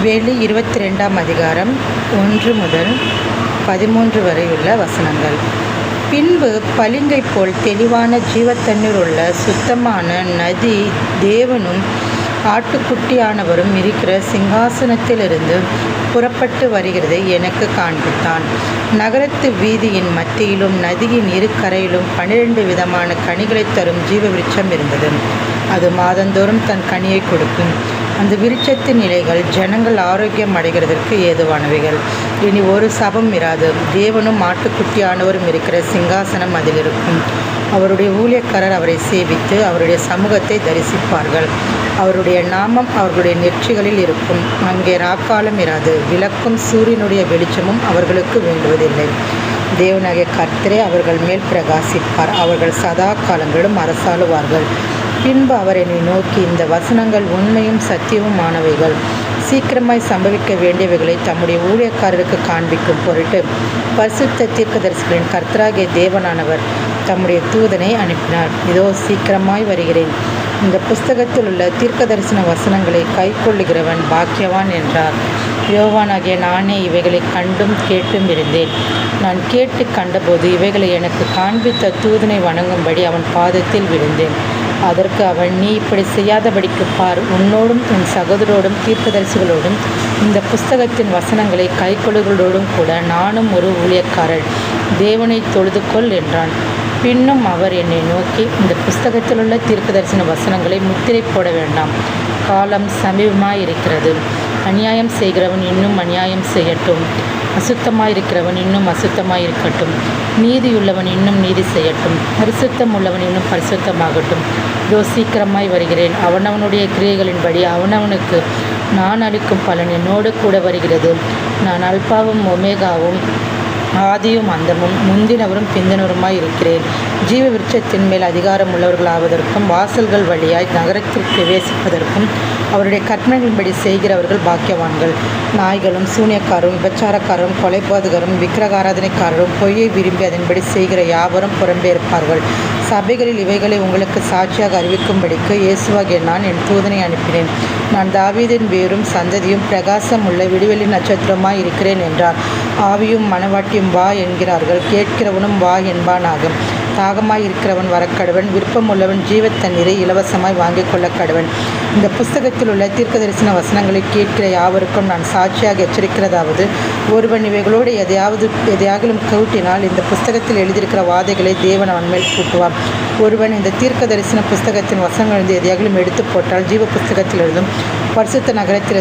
வெளி 22ஆம் அதிகாரம் 1 முதல் 13 வரை உள்ள வசனங்கள். பின்பு பளிங்கைப் போல் தெளிவான ஜீவத்தண்ணீர் உள்ள சுத்தமான நதி தேவனும் ஆட்டுக்குட்டியானவரும் இருக்கிற சிங்காசனத்திலிருந்து புறப்பட்டு வருகிறதை எனக்கு காண்பித்தான். நகரத்து வீதியின் மத்தியிலும் நதியின் இரு கரையிலும் 12 விதமான கனிகளைத் தரும் ஜீவ விருட்சம் இருந்தது. அது மாதந்தோறும் தன் கனியை கொடுக்கும். அந்த விருட்சத்தின் இலைகள் ஜனங்கள் ஆரோக்கியம் அடைகிறதற்கு ஏதுவானவைகள். இனி ஒரு சபம் இராது. தேவனும் ஆட்டுக்குட்டியானவரும் இருக்கிற சிங்காசனம் அதில் இருக்கும். அவருடைய ஊழியக்காரர் அவரை சேவித்து அவருடைய சமூகத்தை தரிசிப்பார்கள். அவருடைய நாமம் அவர்களுடைய நெற்றிகளில் இருக்கும். அங்கே ராக்காலம் இராது. விளக்கும் சூரியனுடைய வெளிச்சமும் அவர்களுக்கு வேண்டுவதில்லை. தேவனாகிய கர்த்தரே அவர்கள் மேல் பிரகாசிப்பார். அவர்கள் சதா காலங்களிலும் அரசாளுவார்கள். பின்பு அவர் என்னை நோக்கி, இந்த வசனங்கள் உண்மையும் சத்தியமுமானவைகள். சீக்கிரமாய் சம்பவிக்க வேண்டியவைகளை தம்முடைய ஊழியக்காரருக்கு காண்பிக்கும் பொருட்டு பரிசுத்த தீர்க்கதரிசிகளின் கர்த்தராகிய தேவனானவர் தம்முடைய தூதனை அனுப்பினார். இதோ சீக்கிரமாய் வருகிறேன். இந்த புஸ்தகத்தில் உள்ள தீர்க்கதரிசன வசனங்களை கைக்கொள்ளுகிறவன் பாக்கியவான் என்றார். யோவானாகிய நானே இவைகளை கண்டும் கேட்டும் இருந்தேன். நான் கேட்டு கண்டபோது இவைகளை எனக்கு காண்பித்த தூதனை வணங்கும்படி அவன் பாதத்தில் விழுந்தேன். அதற்கு அவன், நீ இப்படி செய்யாதபடிக்கு பார், உன்னோடும் உன் சகோதரோடும் தீர்க்கதரிசிகளோடும் இந்த புஸ்தகத்தின் வசனங்களை கைக்கொள்ளுகளோடும் கூட நானும் ஒரு ஊழியக்காரன். தேவனை தொழுது கொள் என்றான். பின்னும் அவர் என்னை நோக்கி, இந்த புஸ்தகத்தில் உள்ள தீர்க்கதரிசன வசனங்களை முத்திரை போட வேண்டாம், காலம் சமீபமாயிருக்கிறது. அநியாயம் செய்கிறவன் இன்னும் அநியாயம் செய்யட்டும், அசுத்தமாயிருக்கிறவன் இன்னும் அசுத்தமாயிருக்கட்டும், நீதியுள்ளவன் இன்னும் நீதி செய்யட்டும், பரிசுத்தம் உள்ளவன் இன்னும் பரிசுத்தமாகட்டும். இதோ சீக்கிரமாய் வருகிறேன். அவனவனுடைய கிரியைகளின்படி அவனவனுக்கு நான் அளிக்கும் பலன் என்னோடு கூட வருகிறது. நான் அல்பாவும் ஒமேகாவும் ஆதியும் அந்தமும் முந்தினவரும் பிந்தினவருமாய் இருக்கிறேன். ஜீவ விருட்சத்தின் மேல் அதிகாரம் உள்ளவர்களாவதற்கும் வாசல்கள் வழியாய் நகரத்தில் பிரவேசிப்பதற்கும் அவருடைய கற்பனைகளின்படி செய்கிறவர்கள் பாக்கியவான்கள். நாய்களும் சூனியக்காரரும் விபச்சாரக்காரரும் கொலைபாதகரும் விக்கிரகாராதனைக்காரரும் பொய்யை விரும்பி அதன்படி செய்கிற யாவரும் புறம்பே இருப்பார்கள். சபைகளில் இவைகளை உங்களுக்கு சாட்சியாக அறிவிக்கும்படிக்கு இயேசுவாகிய நான் என் தூதனை அனுப்பினேன். நான் தாவீதின் வேரும் சந்ததியும் பிரகாசம் உள்ள விடுவெளி நட்சத்திரமாய் இருக்கிறேன் என்றார். ஆவியும் மனவாட்டியும் வா என்கிறார்கள். கேட்கிறவனும் வா என்பானாகும். தாகமாய் இருக்கிறவன் வரக்கடவன். விருப்பம் உள்ளவன் ஜீவத்தண்ணீரை இலவசமாய் வாங்கிக் கொள்ள கடவன். இந்த புஸ்தகத்தில் உள்ள தீர்க்கதரிசன வசனங்களை கேட்கிற யாவருக்கும் நான் சாட்சியாக எச்சரிக்கிறதாவது, ஒருவன் இவைகளோடு எதையாகிலும் கூட்டினால் இந்த புஸ்தகத்தில் எழுதியிருக்கிற வாதைகளை தேவன் அவன் மேல் கூட்டுவான். ஒருவன் இந்த தீர்க்க தரிசன புஸ்தகத்தின் வசனங்கள் எதையாகிலும் எடுத்து போட்டால் ஜீவ புஸ்தகத்தில் எழுதும் பரிசுத்த நகரத்தில்